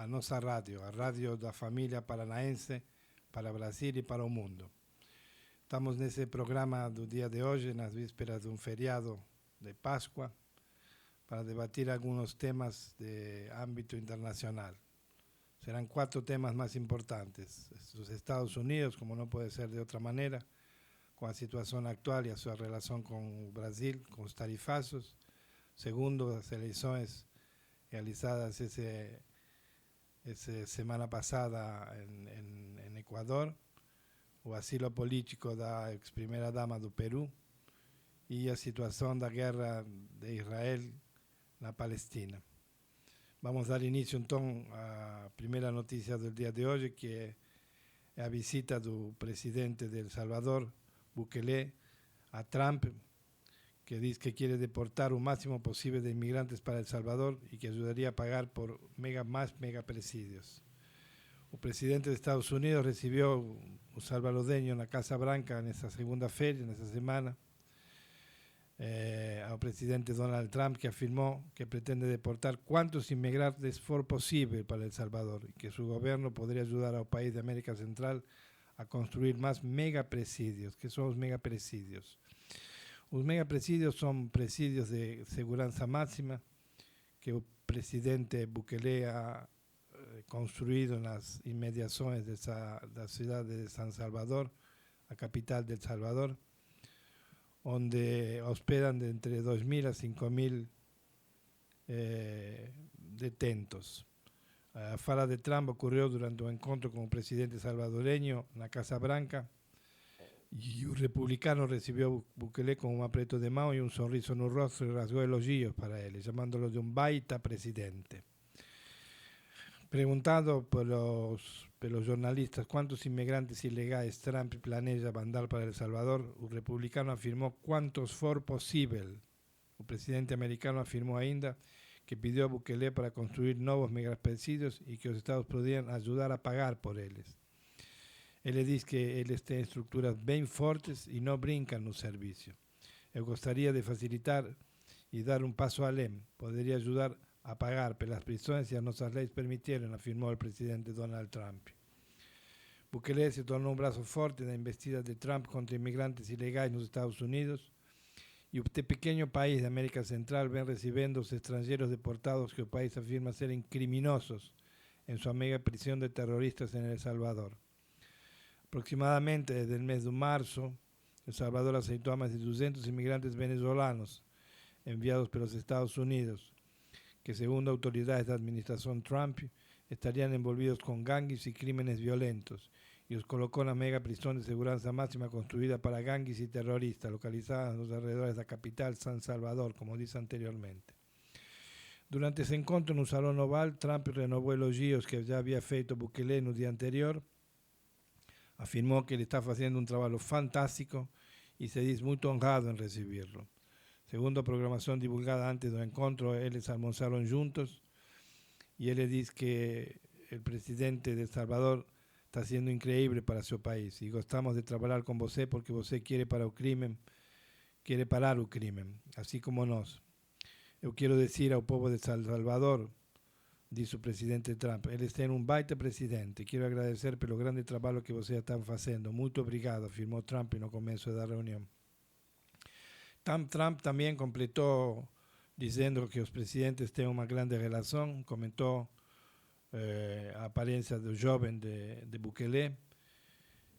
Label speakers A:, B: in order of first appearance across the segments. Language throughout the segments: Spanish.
A: a nossa rádio, a rádio da família paranaense para o Brasil e para o mundo. Estamos nesse programa do dia de hoje, nas vísperas de um feriado de Páscoa, para debatir algunos temas de ámbito internacional. Serán 4 temas más importantes. Los Estados Unidos, como no puede ser de otra manera, con la situación actual y a su relación con Brasil, con los tarifazos. Segundo, las elecciones realizadas esa semana pasada en Ecuador, o asilo político da ex primera dama do Perú, y la situación de la guerra de Israel na Palestina. Vamos a dar inicio entonces a primera noticia del día de hoy, que es la visita del presidente de El Salvador, Bukele, a Trump, que dice que quiere deportar un máximo posible de inmigrantes para El Salvador y que ayudaría a pagar por más megapresidios. El presidente de Estados Unidos recibió un salvadoreño en la Casa Blanca en esa segunda feria, en esa semana, al presidente Donald Trump, que afirmó que pretende deportar cuantos inmigrantes for posible para El Salvador y que su gobierno podría ayudar al país de América Central a construir más megapresidios. ¿Qué son los megapresidios? Los megapresidios son presidios de seguridad máxima que el presidente Bukele ha construido en las inmediaciones de la ciudad de San Salvador, la capital de El Salvador, donde hospedan de entre 2.000 a 5.000 detentos. La fala de Trump ocurrió durante un encuentro con el presidente salvadoreño en la Casa Blanca, y un republicano recibió a Bukele con un aprieto de mano y un sonriso en el rostro y rasgó elogios para él, llamándolo de un baita presidente. Preguntado por los jornalistas cuántos inmigrantes ilegales Trump planea mandar para El Salvador, el republicano afirmó cuántos for posible. El presidente americano afirmó ainda que pidió a Bukele para construir nuevos megapresidios y que los estados podrían ayudar a pagar por ellos. Él le dice que él está en estructuras bien fuertes y no brincan los servicios. Él gustaría de facilitar y dar un paso além. Podría ayudar a pagar por las prisiones si nuestras leyes permitieran, afirmó el presidente Donald Trump. Bukele se tornó un brazo fuerte en la embestida de Trump contra inmigrantes ilegales en los Estados Unidos, y este pequeño país de América Central ven recibiendo los extranjeros deportados que el país afirma ser criminosos en su mega prisión de terroristas en El Salvador. Aproximadamente desde el mes de marzo, El Salvador aceptó a más de 200 inmigrantes venezolanos enviados por los Estados Unidos, que según autoridades de la administración Trump estarían envolvidos con gangues y crímenes violentos, y los colocó en la mega prisión de seguridad máxima construida para gangues y terroristas, localizada en los alrededores de la capital San Salvador, como dice anteriormente. Durante ese encuentro en un salón oval, Trump renovó elogios que ya había feito Bukele en el día anterior. Afirmó que él está haciendo un trabajo fantástico y se dice muy honrado en recibirlo. Según la programación divulgada antes del encuentro, ellos almorzaron juntos y él le dice que el presidente de El Salvador está siendo increíble para su país y gostamos de trabajar con você porque você quiere parar el crimen, así como nos. Yo quiero decir al pueblo de El Salvador, dice el presidente Trump, él está en un baita presidente. Quiero agradecer por lo grande trabajo que ustedes están haciendo. Muy obrigado, afirmó Trump en el comienzo de la reunión. Trump también completó diciendo que los presidentes tienen una grande relación. Comentó la apariencia del joven de Bukele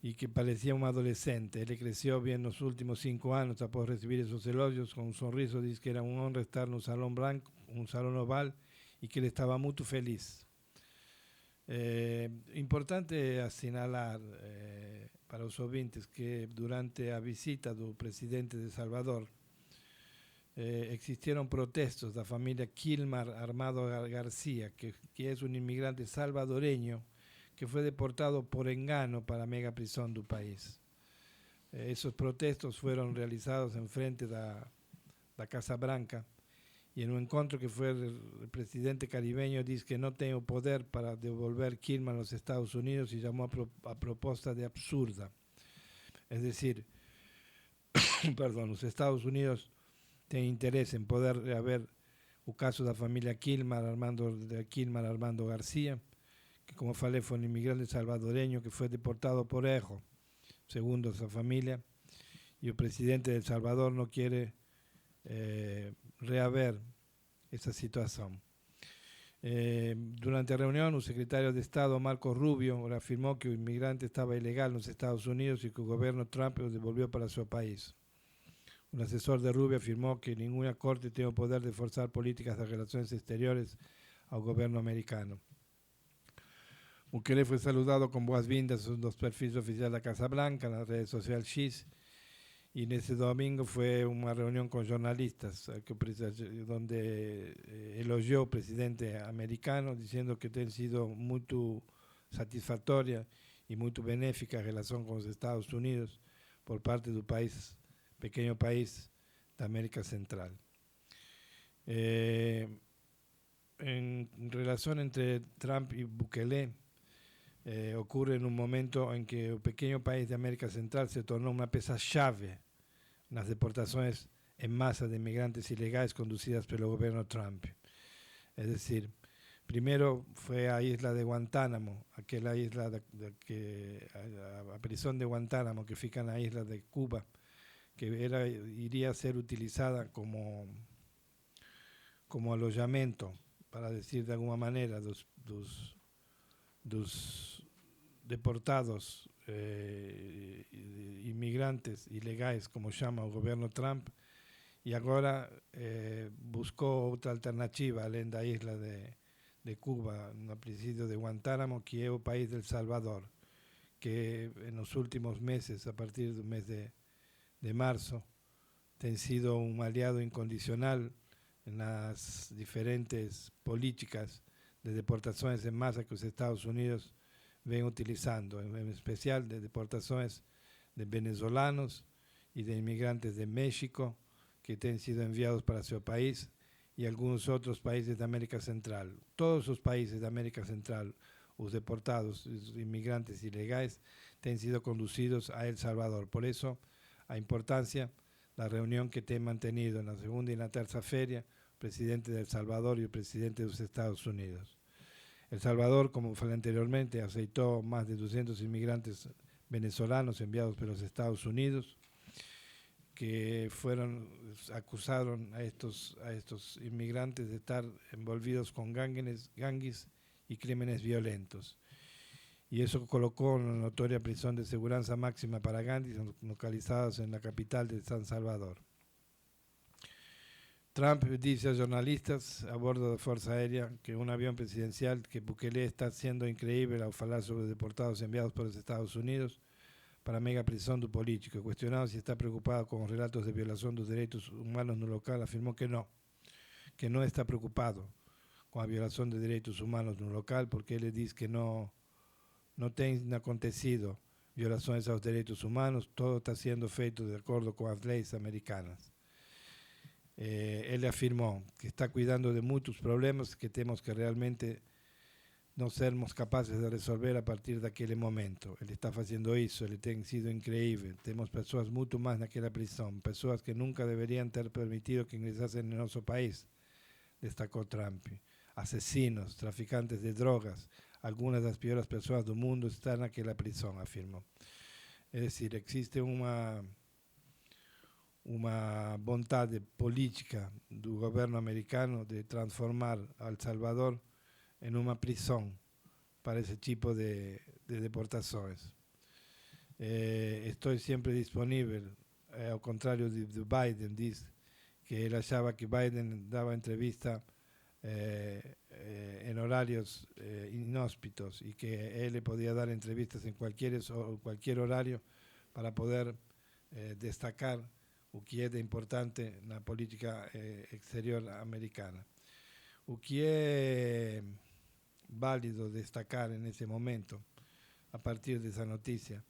A: y que parecía un adolescente. Él creció bien los últimos 5 años después de recibir esos elogios. Con un sonriso dice que era un honor estar en un salón blanco, un salón oval, y que él estaba muy feliz. Importante asinalar para los oyentes que durante la visita del presidente de El Salvador existieron protestos de la familia Kilmar Armado García, que es un inmigrante salvadoreño que fue deportado por engano para la mega prisión del país. Esos protestos fueron realizados en frente de la Casa Blanca, y en un encuentro que fue el presidente caribeño dice que no tiene poder para devolver Kilman a los Estados Unidos y llamó a propuesta de absurda. Es decir, los Estados Unidos tienen interés en poder haber el caso de la familia Kilman Armando García, que como falei foi um imigrante salvadoreño que foi deportado por erro, segundo sua família, e o presidente de El Salvador não quer reaver essa situação. Durante a reunião, o secretário de Estado, Marco Rubio, afirmou que o imigrante estava ilegal nos Estados Unidos e que o governo Trump o devolveu para seu país. Un asesor de Rubio afirmó que ninguna corte tiene el poder de forzar políticas de relaciones exteriores al gobierno americano. Bukele fue saludado con boas-vindas en los perfiles oficiales de la Casa Blanca, en las redes sociales X, y en ese domingo fue una reunión con jornalistas donde elogió al presidente americano diciendo que ha sido muy satisfactoria y muy benéfica la relación con los Estados Unidos por parte del país, pequeño país de América Central. En relación entre Trump y Bukele, ocurre en un momento en que el pequeño país de América Central se tornó una pieza llave en las deportaciones en masa de inmigrantes ilegales conducidas por el gobierno Trump. Es decir, primero fue a isla de Guantánamo, aquella isla la prisión de Guantánamo que fica en la isla de Cuba, que iría a ser utilizada como alojamiento, para decir de alguna manera, dos deportados inmigrantes ilegales, como llama el gobierno Trump, y ahora buscó otra alternativa, além da isla de Cuba, en el presidio de Guantánamo, que es el país de El Salvador, que en los últimos meses, a partir del mes de marzo, ha sido un aliado incondicional en las diferentes políticas de deportaciones en masa que los Estados Unidos ven utilizando, en especial de deportaciones de venezolanos y de inmigrantes de México que han sido enviados para su país y algunos otros países de América Central. Todos los países de América Central, los deportados, los inmigrantes ilegales, han sido conducidos a El Salvador. Por eso, a importancia la reunión que te he mantenido en la segunda y en la tercera feria, el presidente de El Salvador y el presidente de los Estados Unidos. El Salvador, como falei anteriormente, aceptó más de 200 inmigrantes venezolanos enviados por los Estados Unidos, que acusaron a estos inmigrantes de estar envolvidos con gangues y crímenes violentos. Y eso colocó en una notoria prisión de seguridad máxima para gangues localizados en la capital de San Salvador. Trump dice a jornalistas a bordo de Fuerza Aérea que un avión presidencial que Bukele está siendo increíble al hablar sobre deportados enviados por los Estados Unidos para mega prisión do político. Cuestionado si está preocupado con relatos de violación de los derechos humanos no local, afirmó que no está preocupado con la violación de derechos humanos no local, porque él dice que no tiene acontecido violaciones a los derechos humanos, todo está siendo feito de acuerdo con las leyes americanas. Él afirmó que está cuidando de muchos problemas que tenemos que realmente no sermos capaces de resolver a partir de aquel momento. Él está haciendo eso, él ha sido increíble. Tenemos personas mucho más en aquella prisión, personas que nunca deberían tener permitido que ingresasen en nuestro país, destacó Trump. Asesinos, traficantes de drogas, algunas de las peores personas del mundo están en aquella prisión, afirmó. Es decir, existe una voluntad política del gobierno americano de transformar a El Salvador en una prisión para ese tipo de deportaciones. Estoy siempre disponible, al contrario de Biden, dice que él achaba que Biden daba entrevista en horarios inhóspitos y que él le podía dar entrevistas en cualquier horario para poder destacar lo que es importante en la política exterior americana. Lo que es válido destacar en ese momento, a partir de esa noticia,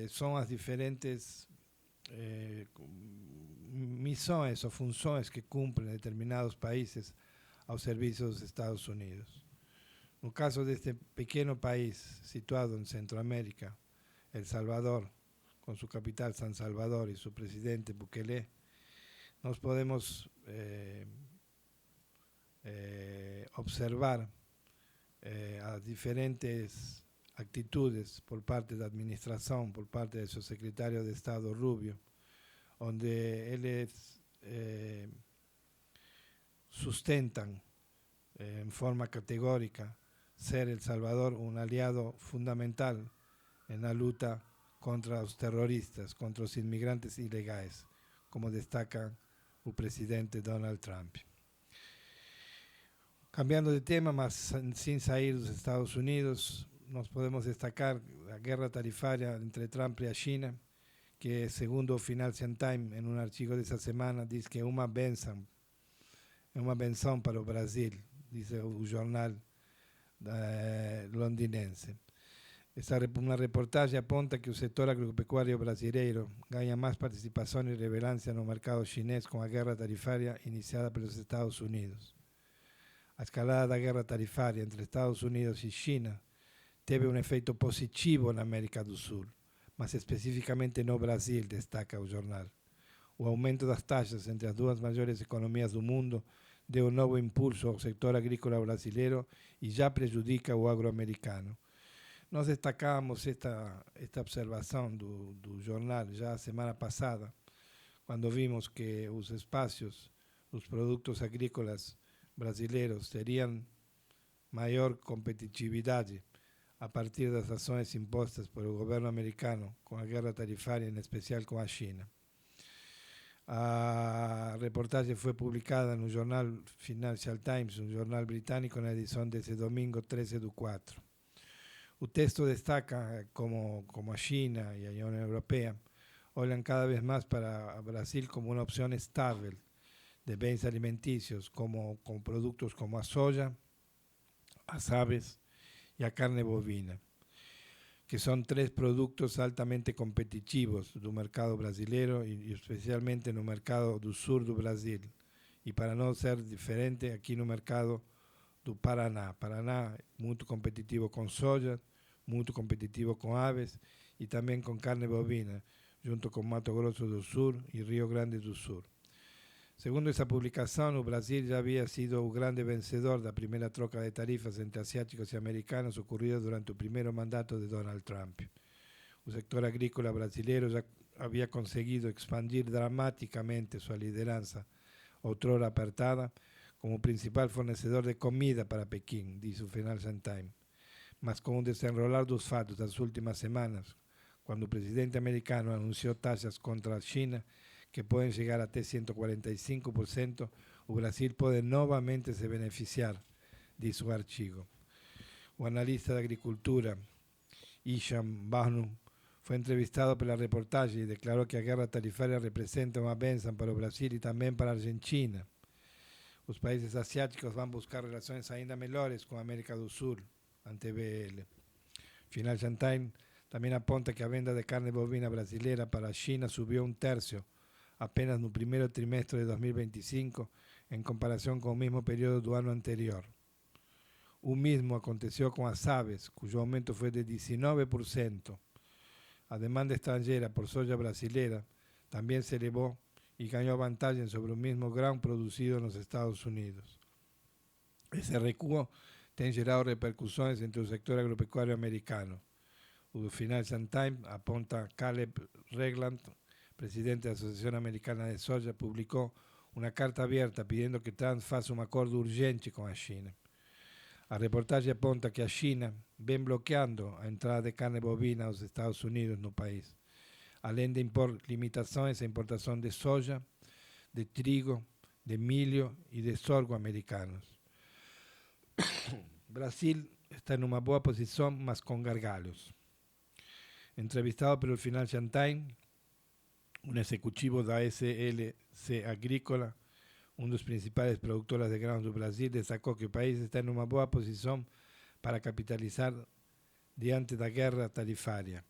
A: son las diferentes misiones o funciones que cumplen determinados países al servicio de los Estados Unidos. En el caso de este pequeño país situado en Centroamérica, El Salvador, con su capital San Salvador y su presidente Bukele, nos podemos observar a diferentes actitudes por parte da administração, por parte do seu secretário de Estado Rubio, onde eles sustentan en forma categórica ser El Salvador un aliado fundamental en la lucha contra los terroristas, contra los inmigrantes ilegales, como destaca el presidente Donald Trump. Cambiando de tema, mas sin salir de los Estados Unidos, nos podemos destacar la guerra tarifaria entre Trump y China, que segundo el Financial Times, en un artículo de esa semana, dice que es una benção para el Brasil, dice el jornal londinense. Una reportaje apunta que el sector agropecuario brasileiro gana más participación y relevancia en el mercado chinés con la guerra tarifaria iniciada por los Estados Unidos. A escalada da guerra tarifaria entre Estados Unidos y China teve un efecto positivo en América do Sul, mas especificamente no Brasil, destaca el jornal. O aumento das taxas entre as duas maiores economias do mundo deu um novo impulso ao sector agrícola brasileiro e já prejudica o agroamericano. Nós destacávamos esta observação do jornal já a semana passada, quando vimos que os espaços, os produtos agrícolas brasileiros teriam maior competitividade a partir das ações impostas pelo governo americano com a guerra tarifária, em especial com a China. A reportaje fue publicada en el jornal Financial Times, un jornal británico, en la edición de ese domingo 13/4. El texto destaca como a China y a la Unión Europea olhan cada vez más para Brasil como una opción estable de bienes alimenticios, con productos como a soja, as aves y a carne bovina, que son tres productos altamente competitivos del mercado brasileño y especialmente en el mercado del sur del Brasil. Y para no ser diferente, aquí en el mercado del Paraná. Paraná muy competitivo con soja, muy competitivo con aves y también con carne bovina, junto con Mato Grosso do Sur y Río Grande do Sur. Segundo esa publicación, el Brasil ya había sido el grande vencedor de la primera troca de tarifas entre asiáticos y americanos ocurrida durante el primer mandato de Donald Trump. El sector agrícola brasileño ya había conseguido expandir dramáticamente su lideranza, outrora apertada, como principal fornecedor de comida para Pekín, dice el Financial Times. Mas con un desenrolar dos fatos de las últimas semanas, cuando el presidente americano anunció tasas contra China que pueden llegar até 145%, o Brasil puede nuevamente se beneficiar, dice el archivo. El analista de agricultura, Isham Bahnum, fue entrevistado por la reportaje y declaró que la guerra tarifaria representa una benção para el Brasil y también para Argentina. Los países asiáticos van a buscar relaciones ainda mejores con América do Sur, ante BL. Financial Times también apunta que la venta de carne bovina brasileña para China subió un tercio apenas en el primer trimestre de 2025 en comparación con el mismo periodo del año anterior. Lo mismo aconteció con las aves, cuyo aumento fue de 19%. La demanda extranjera por soja brasileña también se elevó y ganó ventaja sobre el mismo grano producido en los Estados Unidos. Ese recuo ha generado repercusiones entre el sector agropecuario americano. El Financial Times apunta a Caleb Regland, presidente de la Asociación Americana de Soja, publicó una carta abierta pidiendo que Trump faça un acuerdo urgente con la China. La reportaje apunta que a China ven bloqueando la entrada de carne bovina a los Estados Unidos en el país, além de impor limitaciones a importación de soja, de trigo, de milho y de sorgo americanos. Brasil está en una buena posición, mas con gargalos. Entrevistado por el Financial Times, un ejecutivo de la SLC Agrícola, uno de los principales productores de granos de Brasil, destacó que el país está en una buena posición para capitalizar diante de la guerra tarifaria.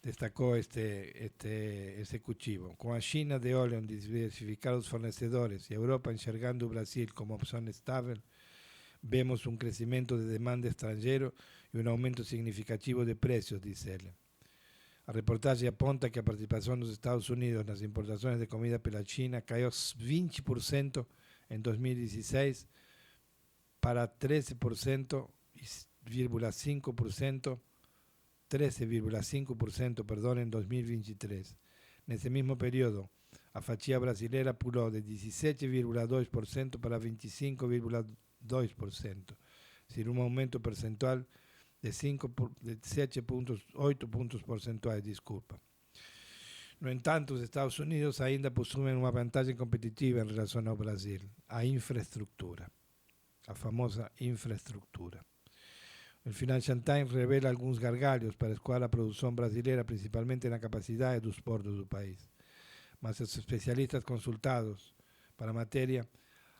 A: Destacó este ejecutivo. Con la China de olho en diversificar los fornecedores y Europa enxergando Brasil como opción estable, vemos un crecimiento de demanda extranjero y un aumento significativo de precios, dice él. La reportaje apunta que la participación de los Estados Unidos en las importaciones de comida pela China cayó 20% en 2016 para 13% 13,5% em 2023. Nesse mesmo período, a fatia brasileira pulou de 17,2% para 25,2%, seja um aumento percentual de 7,8 pontos percentuais, desculpa. No entanto, os Estados Unidos ainda possuem uma vantagem competitiva em relação ao Brasil, a infraestrutura, a famosa infraestrutura. O Financial Times revela alguns gargalhos para escoar a produção brasileira, principalmente na capacidade dos portos do país. Mas os especialistas consultados para a matéria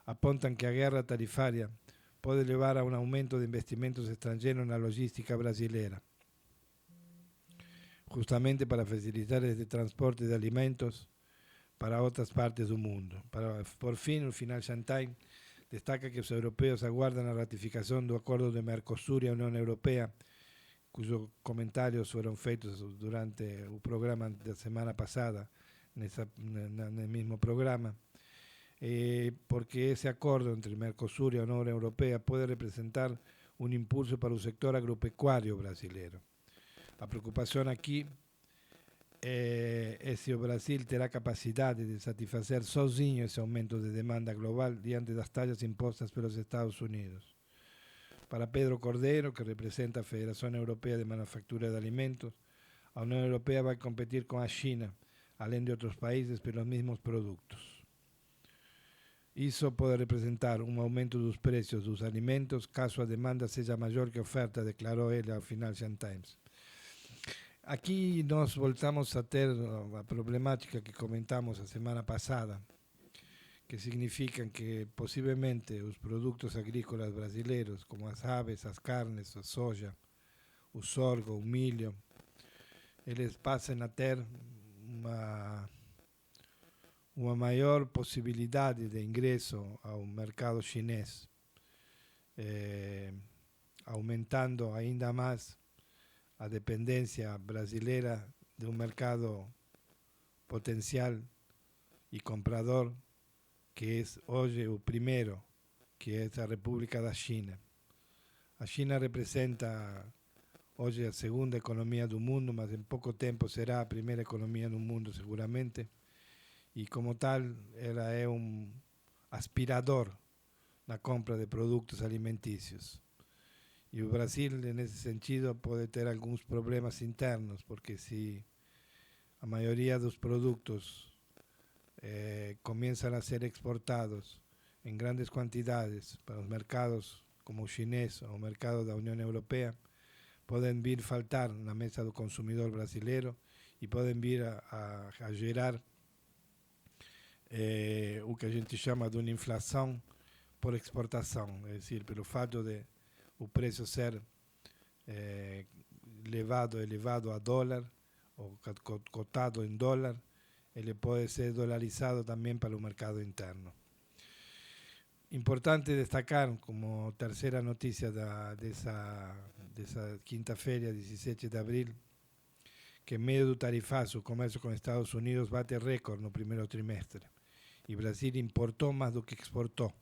A: apontam que a guerra tarifária pode levar a um aumento de investimentos estrangeiros na logística brasileira, justamente para facilitar este transporte de alimentos para outras partes do mundo. Por fim, o Financial Times destaca que os europeus aguardam a ratificação do acordo de Mercosul e a União Europeia, cujos comentários foram feitos durante o programa da semana passada, no mesmo programa, porque esse acordo entre Mercosul e a União Europeia pode representar um impulso para o sector agropecuário brasileiro. A preocupação aqui é se o Brasil terá capacidade de satisfazer sozinho esse aumento de demanda global diante das taxas impostas pelos Estados Unidos. Para Pedro Cordeiro, que representa a Federação Europeia de Manufactura de Alimentos, a União Europeia vai competir com a China, além de outros países, pelos mesmos produtos. Isso pode representar um aumento dos preços dos alimentos caso a demanda seja maior que a oferta, declarou ele ao Financial Times. Aqui nós voltamos a ter a problemática que comentamos a semana passada, que significa que possivelmente os produtos agrícolas brasileiros, como as aves, as carnes, a soja, o sorgo, o milho, eles passem a ter uma maior possibilidade de ingresso ao mercado chinês, aumentando ainda mais a dependência brasileira de um mercado potencial e comprador, que é hoje o primeiro, que é a República da China. A China representa hoje a segunda economia do mundo, mas em pouco tempo será a primeira economia no mundo seguramente, e como tal ela é um aspirador na compra de produtos alimentícios. E o Brasil, nesse sentido, pode ter alguns problemas internos, porque se a maioria dos produtos começam a ser exportados em grandes quantidades para os mercados como o chinês ou o mercado da União Europeia, podem vir faltar na mesa do consumidor brasileiro e podem vir a gerar o que a gente chama de uma inflação por exportação, é decir, pelo fato de o preço ser elevado a dólar, ou cotado em dólar, ele pode ser dolarizado também para o mercado interno. Importante destacar, como terceira notícia dessa quinta-feira, 17 de abril, que em meio do tarifaço, o comércio com os Estados Unidos bate recorde no primeiro trimestre, e Brasil importou mais do que exportou.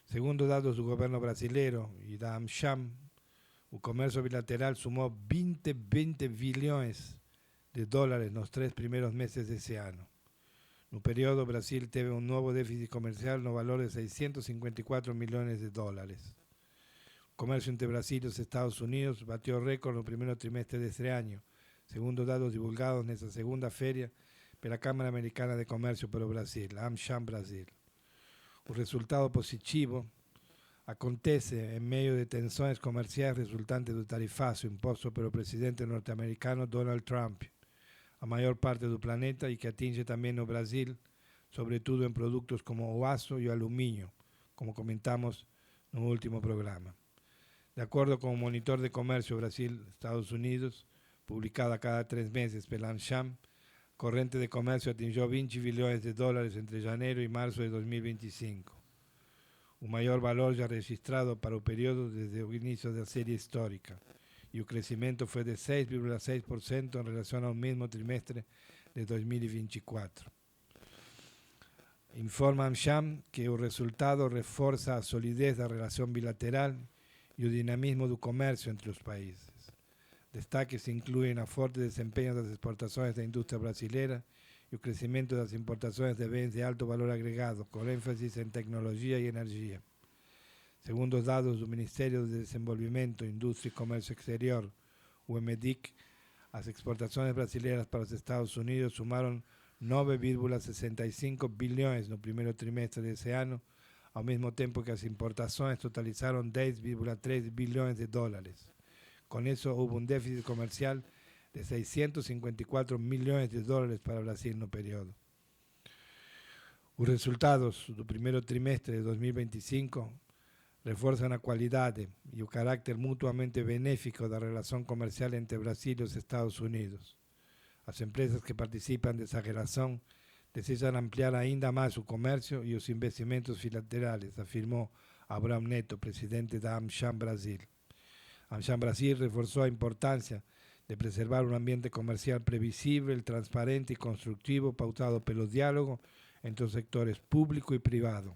A: Segundo dados do governo brasileiro e da AmCham, o comércio bilateral sumou 20 bilhões de dólares nos 3 primeiros meses desse ano. No período, o Brasil teve um novo déficit comercial no valor de 654 milhões de dólares. O comércio entre Brasil e os Estados Unidos bateu recorde no primeiro trimestre deste ano, segundo dados divulgados nesta segunda-feira pela Câmara Americana de Comércio pelo Brasil, a AmCham Brasil. O resultado positivo acontece em meio de tensões comerciais resultantes do tarifaço imposto pelo presidente norte-americano Donald Trump, a maior parte do planeta, e que atinge também o Brasil, sobretudo em produtos como o aço e o alumínio, como comentamos no último programa. De acordo com o Monitor de Comércio Brasil-Estados Unidos, publicado a cada 3 meses pela AmCham, corrente de comércio atingiu 20 bilhões de dólares entre janeiro e março de 2025, o maior valor já registrado para o período desde o início da série histórica, e o crescimento foi de 6,6% em relação ao mesmo trimestre de 2024. Informa a AmCham que o resultado reforça a solidez da relação bilateral e o dinamismo do comércio entre os países. Destaques incluem a forte desempenho das exportações da indústria brasileira e o crescimento das importações de bens de alto valor agregado, com ênfase em tecnologia e energia. Segundo os dados do Ministério de Desenvolvimento, Indústria e Comércio Exterior, o MEDIC, as exportações brasileiras para os Estados Unidos sumaram 9,65 bilhões no primeiro trimestre desse ano, ao mesmo tempo que as importações totalizaram 10,3 bilhões de dólares. Com isso, houve um déficit comercial de 654 milhões de dólares para o Brasil no período. Os resultados do primeiro trimestre de 2025 reforçam a qualidade e o caráter mutuamente benéfico da relação comercial entre Brasil e os Estados Unidos. As empresas que participam dessa relação desejam ampliar ainda mais o comércio e os investimentos bilaterais, afirmou Abraham Neto, presidente da AmCham Brasil. A AmCham Brasil reforçou a importância de preservar um ambiente comercial previsível, transparente e construtivo, pautado pelo diálogo entre os sectores público e privado.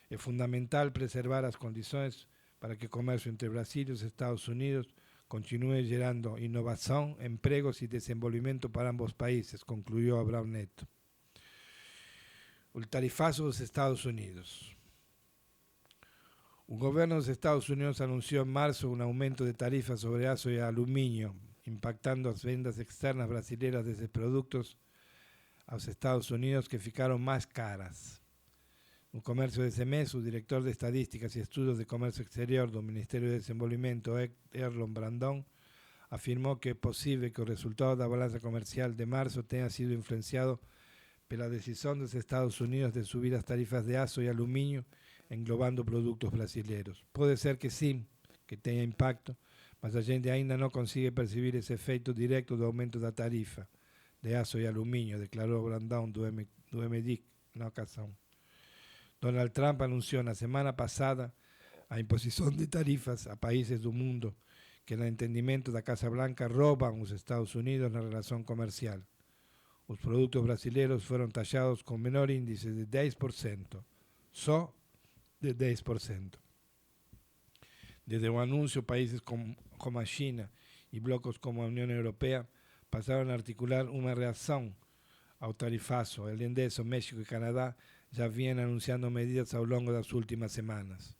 A: É fundamental preservar as condições para que o comércio entre Brasil e os Estados Unidos continue gerando inovação, empregos e desenvolvimento para ambos países, concluiu Abraham Neto. O tarifazo dos Estados Unidos. O governo dos Estados Unidos anunciou em março um aumento de tarifas sobre aço e alumínio, impactando as vendas externas brasileiras desses produtos aos Estados Unidos, que ficaram mais caras. No comércio desse mês, o diretor de Estadísticas e Estudos de Comércio Exterior do Ministério de Desenvolvimento, Erlon Brandão, afirmou que é possível que o resultado da balança comercial de março tenha sido influenciado pela decisão dos Estados Unidos de subir as tarifas de aço e alumínio, englobando produtos brasileiros. Pode ser que sim, que tenha impacto, mas a gente ainda não consegue perceber esse efeito direto do aumento da tarifa de aço e alumínio, declarou Brandão do MEDIC na ocasião. Donald Trump anunciou na semana passada a imposição de tarifas a países do mundo que, no entendimento da Casa Blanca, roubam os Estados Unidos na relação comercial. Os produtos brasileiros foram taxados com menor índice de 10%, só de 10%. Desde o anúncio, países como a China e blocos como a União Europeia passaram a articular uma reação ao tarifaço. Além disso, México e Canadá já vinham anunciando medidas ao longo das últimas semanas.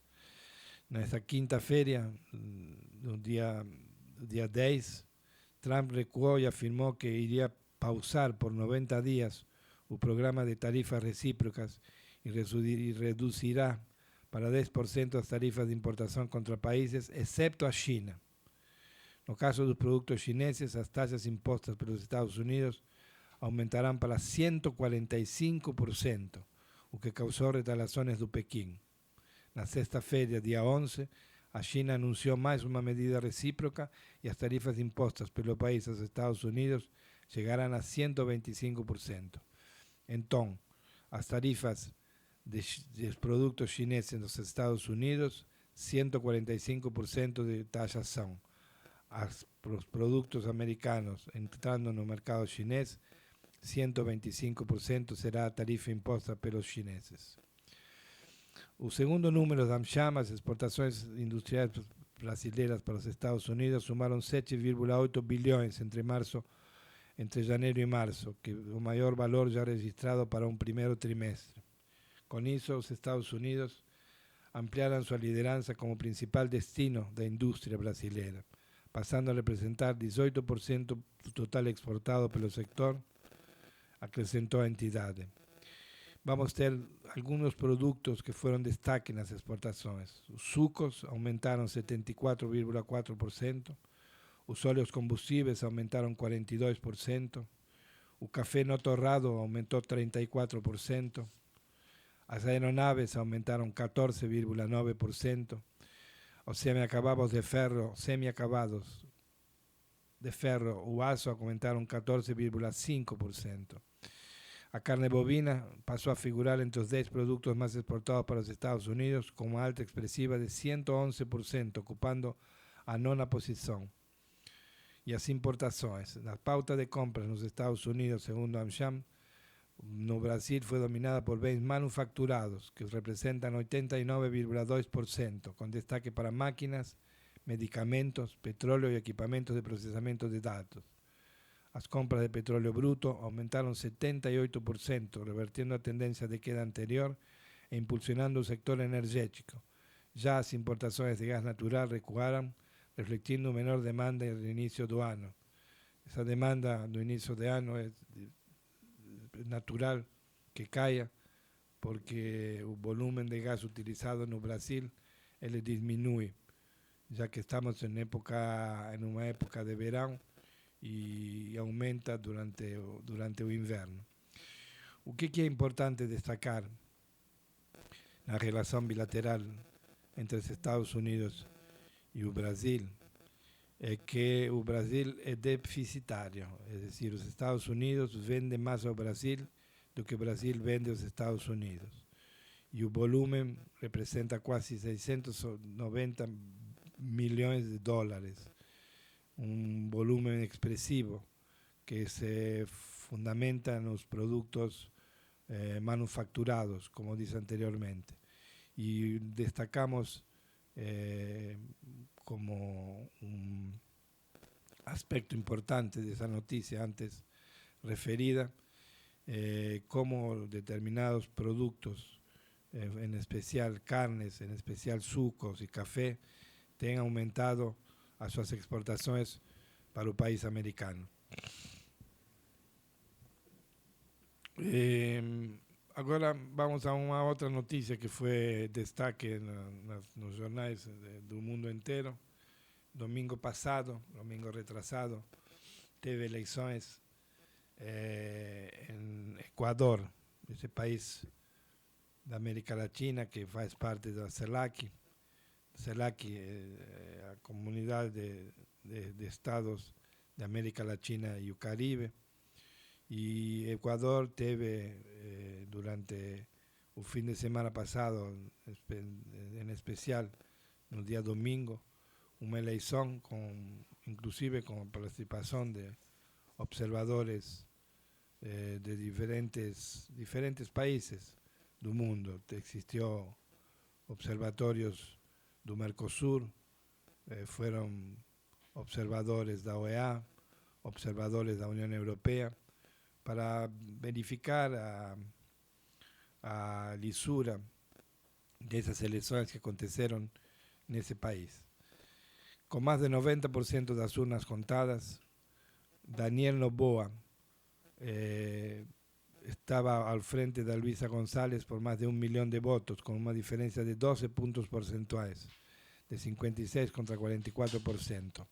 A: Nesta quinta-feira, no dia 10, Trump recuou e afirmou que iria pausar por 90 dias o programa de tarifas recíprocas e reduzirá para 10% as tarifas de importação contra países, excepto a China. No caso dos produtos chineses, as taxas impostas pelos Estados Unidos aumentarão para 145%, o que causou retaliações do Pequim. Na sexta-feira, dia 11, a China anunciou mais uma medida recíproca e as tarifas impostas pelo país aos Estados Unidos chegarão a 125%. Então, as tarifas dos produtos chineses nos Estados Unidos, 145% de taxação. Os produtos americanos entrando no mercado chinês, 125% será a tarifa imposta pelos chineses. O segundo número da AmCham, as exportações industriais brasileiras para os Estados Unidos sumaram 7,8 bilhões entre janeiro e março, que é o maior valor já registrado para um primeiro trimestre. Com isso, os Estados Unidos ampliaram sua liderança como principal destino da indústria brasileira, passando a representar 18% do total exportado pelo sector, acrescentou a entidade. Vamos ter alguns produtos que foram destaque nas exportações. Os sucos aumentaram 74,4%, os óleos combustíveis aumentaram 42%, o café não torrado aumentou 34%, as aeronaves aumentaram 14,9%, os semiacabados de ferro, o aço aumentaram 14,5%. A carne bovina passou a figurar entre os 10 produtos mais exportados para os Estados Unidos, com uma alta expressiva de 111%, ocupando a nona posição. E as importações. Na pauta de compras nos Estados Unidos, segundo a AmCham, no Brasil foi dominada por bens manufacturados, que representan 89,2%, con destaque para máquinas, medicamentos, petróleo y equipamientos de procesamiento de datos. Las compras de petróleo bruto aumentaron 78%, revertiendo la tendencia de queda anterior e impulsionando el sector energético. Ya las importaciones de gas natural recuaron, refletiendo menor demanda en el inicio del año. Esa demanda no inicio de año es natural que caiga porque el volumen de gas utilizado en Brasil él disminuye, ya que estamos en una época de verano y aumenta durante el invierno. ¿Qué es importante destacar? La relación bilateral entre los Estados Unidos y el Brasil es que el Brasil es deficitario, es decir, los Estados Unidos venden más al Brasil do que Brasil vende a los Estados Unidos. Y el volumen representa casi 690 millones de dólares, un volumen expresivo que se fundamenta en los productos manufacturados, como dice anteriormente. Y destacamos como un aspecto importante de esa noticia antes referida, cómo determinados productos, en especial carnes, en especial sucos y café, han aumentado a sus exportaciones para el país americano. Agora vamos a una otra noticia que fue destaque en los jornales del mundo entero. Domingo pasado, domingo retrasado, teve elecciones en Ecuador, ese país de América Latina que faz parte de la CELAC. CELAC es la comunidad de estados de América Latina y el Caribe. Y Ecuador teve durante el fin de semana pasado, en especial el día domingo, una elección inclusive con participación de observadores de diferentes países del mundo. Existió observatorios del Mercosur, fueron observadores de la OEA, observadores de la Unión Europea, para verificar a lisura de esas elecciones que acontecieron en ese país. Con más del 90% de las urnas contadas, Daniel Noboa estaba al frente de Luisa González por más de 1 millón de votos, con una diferencia de 12 puntos porcentuales, de 56 contra 44%.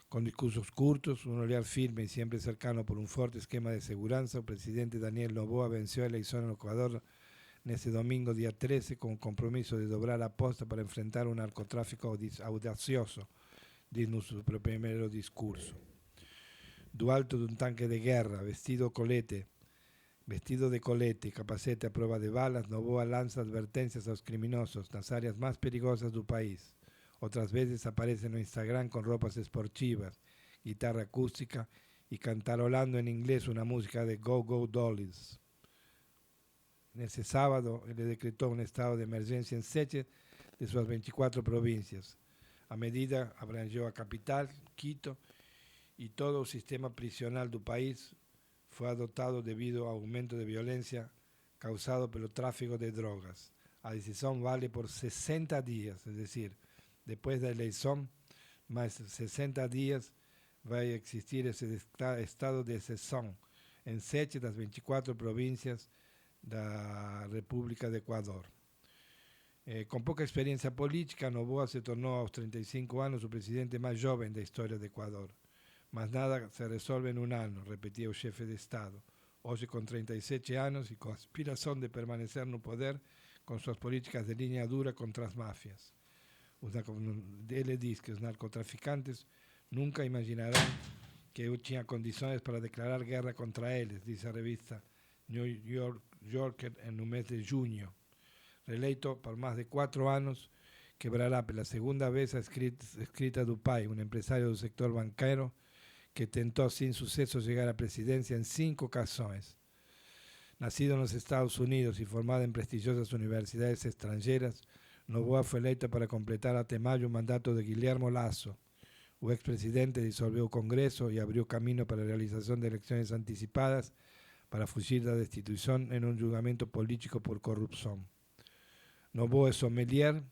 A: Con discursos cortos, un olhar firme y siempre cercano por un fuerte esquema de seguridad, el presidente Daniel Noboa venció la elección en Ecuador ese domingo, día 13, con un compromiso de doblar la aposta para enfrentar un narcotráfico audacioso, dijo su primer discurso. Do alto de un tanque de guerra, vestido de colete y capacete a prueba de balas, Noboa lanza advertencias a los criminosos en las áreas más peligrosas del país. Otras veces aparece en Instagram con ropas esportivas, guitarra acústica y cantarolando en inglés una música de Go Go Dollies. En ese sábado, él decretó un estado de emergencia en 7 de sus 24 provincias. A medida abrangió a capital, Quito, y todo el sistema prisional del país fue adoptado debido al aumento de violencia causado por el tráfico de drogas. La decisión vale por 60 días, es decir, después de la elección, más 60 días va a existir ese estado de excepción en 7 de las 24 provincias de la República de Ecuador. Con poca experiencia política, Noboa se tornó a los 35 años el presidente más joven de la historia de Ecuador. Mas nada se resuelve en un año, repetía el jefe de Estado. Hoy con 37 años y con aspiración de permanecer en el poder con sus políticas de línea dura contra las mafias. Él dice que los narcotraficantes nunca imaginarán que yo tenía condiciones para declarar guerra contra ellos, dice la revista New Yorker en el mes de junio. Reeleito por más de 4 años, quebrará por la segunda vez a escrita Dupay, un empresario del sector bancario que tentó sin suceso llegar a la presidencia en 5 ocasiones. Nacido en los Estados Unidos y formado en prestigiosas universidades extranjeras, Noboa fue electo para completar hasta mayo un mandato de Guillermo Lasso. El expresidente disolvió el Congreso y abrió camino para la realización de elecciones anticipadas para fugir de la destitución en un juzgamiento político por corrupción. Noboa es sommelier,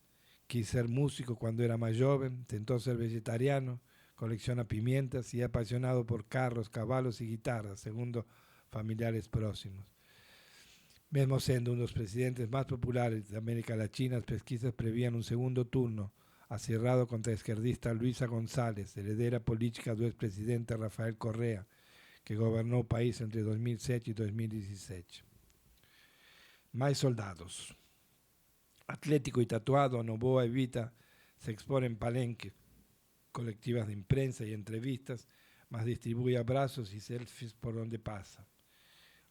A: quiso ser músico cuando era más joven, intentó ser vegetariano, colecciona pimientas y es apasionado por carros, caballos y guitarras, segundo familiares próximos. Mesmo siendo uno de los presidentes más populares de América Latina, las pesquisas prevían un segundo turno acerrado contra la izquierdista Luisa González, heredera política del expresidente Rafael Correa, que gobernó el país entre 2007 y 2017. Más soldados. Atlético y tatuado, Noboa evita se expone en palenques, colectivas de imprensa y entrevistas, más distribuye abrazos y selfies por donde pasa.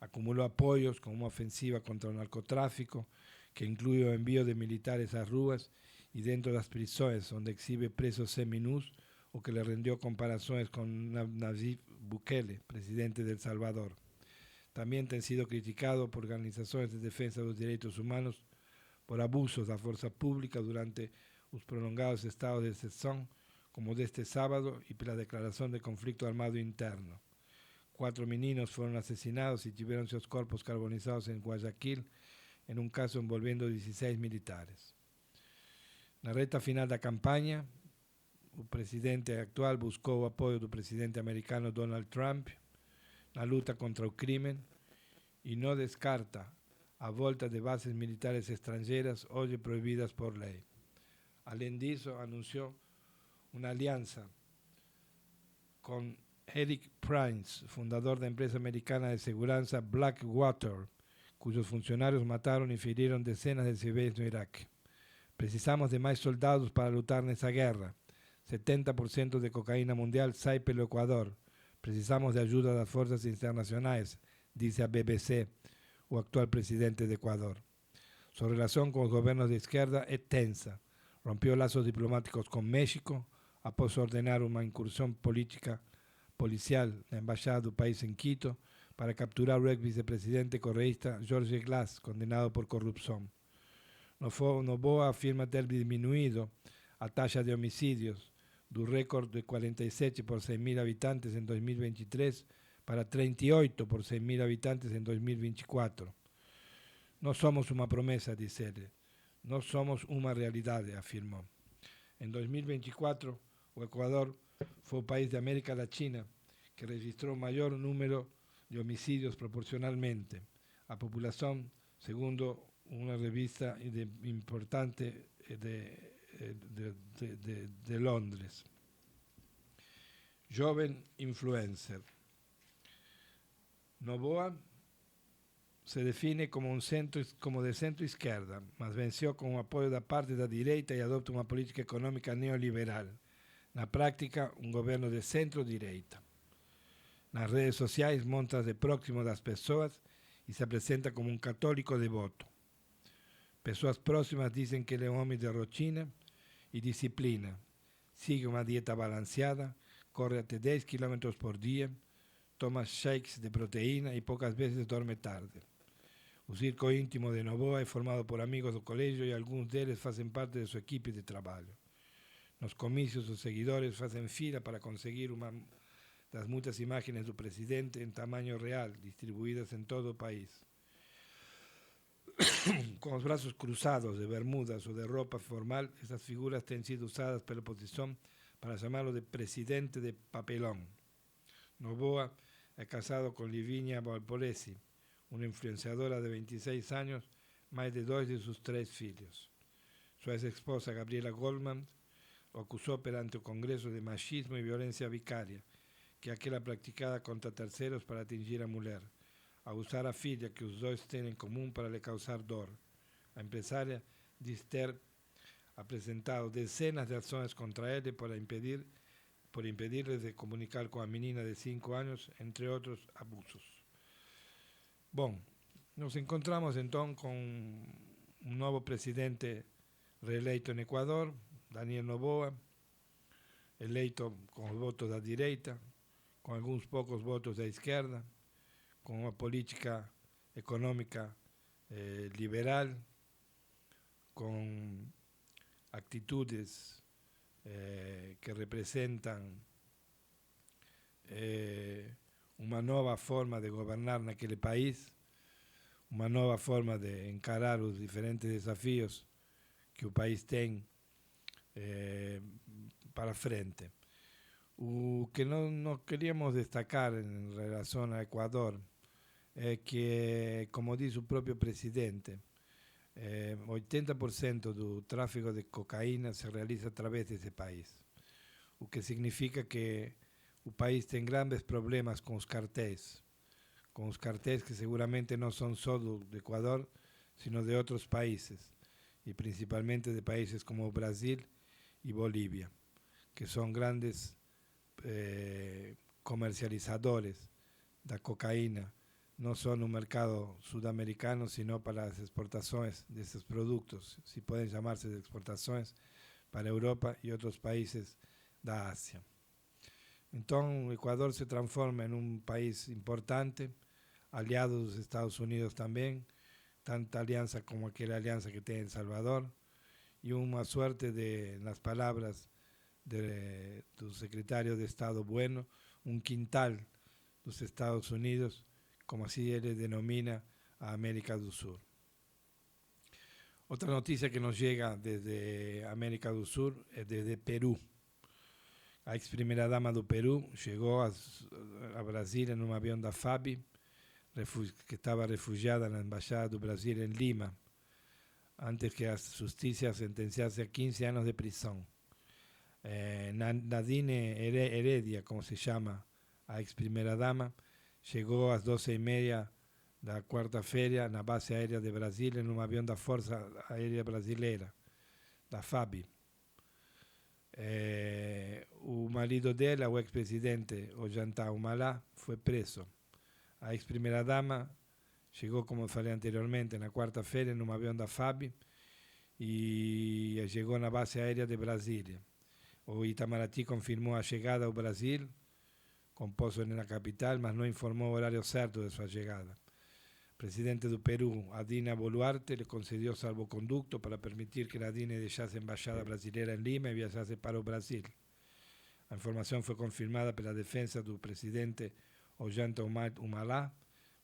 A: Acumuló apoyos con una ofensiva contra el narcotráfico, que incluye el envío de militares a ruas y dentro de las prisiones, donde exhibe presos seminús o que le rindió comparaciones con Nayib Bukele, presidente de El Salvador. También ha sido criticado por organizaciones de defensa de los derechos humanos por abusos de la fuerza pública durante los prolongados estados de excepción, como de este sábado, y por la declaración de conflicto armado interno. 4 meninos fueron asesinados y tuvieron sus cuerpos carbonizados en Guayaquil, en un caso envolviendo 16 militares. En la recta final de la campaña, el presidente actual buscó el apoyo del presidente americano Donald Trump en la lucha contra el crimen y no descarta a volta de bases militares extranjeras hoy prohibidas por ley. Além disso, anunció una alianza con Eric Prince, fundador de la empresa americana de seguridad Blackwater, cuyos funcionarios mataron y hirieron decenas de civiles en Irak. Precisamos de más soldados para luchar en esa guerra. 70% de cocaína mundial sale pelo Ecuador. Precisamos de ayuda de las fuerzas internacionales, dice a BBC o actual presidente de Ecuador. Su relación con los gobiernos de izquierda es tensa. Rompió lazos diplomáticos con México após ordenar una incursión policial en la embajada del país en Quito para capturar al ex vicepresidente correísta Jorge Glass, condenado por corrupción. Noboa afirma ter disminuido a taxa de homicidios del récord de 47 por 100.000 habitantes en 2023 para 38 por 100.000 habitantes en 2024. No somos una promesa, dice él. No somos una realidad, afirmó. En 2024, el Ecuador fue el país de América Latina que registró mayor número de homicidios proporcionalmente a población, según una revista importante de Londres. Joven influencer. Noboa se define como de centro-izquierda, mas venció con un apoyo de parte de la derecha y adopta una política económica neoliberal. En la práctica, un gobierno de centro-derecha. En las redes sociales monta de próximo a las personas y se presenta como un católico devoto. Personas próximas dicen que él es un hombre de rotina y disciplina. Sigue una dieta balanceada, corre hasta 10 kilómetros por día, toma shakes de proteína y pocas veces duerme tarde. El círculo íntimo de Noboa es formado por amigos del colegio y algunos de ellos hacen parte de su equipo de trabajo. En los comicios, los seguidores hacen fila para conseguir una de las muchas imágenes del presidente en tamaño real, distribuidas en todo el país. Con los brazos cruzados, de bermudas o de ropa formal, esas figuras han sido usadas por la oposición para llamarlo de presidente de papelón. Noboa es casado con Livinia Valporesi, una influenciadora de 26 años, más de 2 de sus 3 hijos. Su ex esposa Gabriela Goldman lo acusó perante el Congreso de machismo y violencia vicaria, que es aquella practicada contra terceros para atingir a mujer, a usar a filla que los dos tienen en común para le causar dor. La empresaria Dister ha presentado decenas de acciones contra él por impedirles de comunicar con la menina de 5 años, entre otros abusos. Bueno, nos encontramos entonces con un nuevo presidente reelecto en Ecuador, Daniel Noboa, electo con los votos de la derecha, con algunos pocos votos de la izquierda, con una política económica liberal, con actitudes que representan una nueva forma de gobernar en aquel país, una nueva forma de encarar los diferentes desafíos que el país tiene para frente. O que no queríamos destacar en relación a Ecuador es que, como dice su propio presidente, 80% del tráfico de cocaína se realiza a través de ese país, o que significa que el país tiene grandes problemas con los cartéis que seguramente no son solo de Ecuador, sino de otros países, y principalmente de países como Brasil y Bolivia, que son grandes comercializadores de cocaína, no solo un mercado sudamericano, sino para las exportaciones de esos productos, si pueden llamarse de exportaciones, para Europa y otros países de Asia. Entonces, Ecuador se transforma en un país importante, aliado de los Estados Unidos también, tanta alianza como aquella alianza que tiene El Salvador, y una suerte de, en las palabras de tu secretario de Estado Bueno, un quintal de los Estados Unidos, como así él le denomina a América del Sur. Otra noticia que nos llega desde América del Sur es desde Perú. La ex primera dama de Perú llegó a Brasil en un avión da FAB, que estaba refugiada en la Embajada de Brasil en Lima, antes que la justicia sentenciase a 15 años de prisión. Nadine Heredia, como se llama, la ex primera dama, llegó a las 12:30 de la cuarta feria en la base aérea de Brasil en un avión da Força Aérea Brasileira, da FAB. El marido de ella, o expresidente Ollanta Humala, fue preso. La ex primera dama llegó, como falei anteriormente, en la cuarta feria en un avión da FAB y llegó a la base aérea de Brasilia. O Itamaraty confirmó la llegada a Brasil, con pozo en la capital, mas no informó horario cierto de su llegada. El presidente de Perú, Dina Boluarte, le concedió salvoconducto para permitir que Nadine dejase embajada brasileña en Lima y viajase para Brasil. La información fue confirmada por la defensa del presidente Ollanta Humala,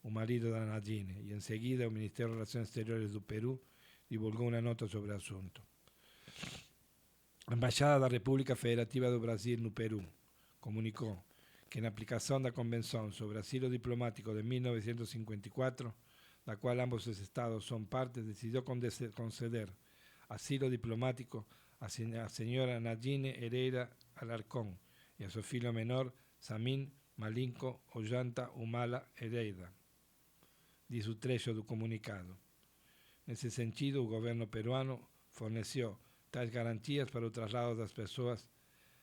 A: el marido de Nadine, y enseguida el Ministerio de Relaciones Exteriores de Perú divulgó una nota sobre el asunto. La Embajada de la República Federativa de Brasil no Perú comunicó que en aplicación de la Convención sobre Asilo Diplomático de 1954, la cual ambos estados son partes, decidió conceder asilo diplomático a la señora Nadine Heredia Alarcón y a su filho menor, Samin Malinco Ollanta Humala Heredia, dice el trecho del comunicado. En ese sentido, el gobierno peruano forneció tais garantías para el traslado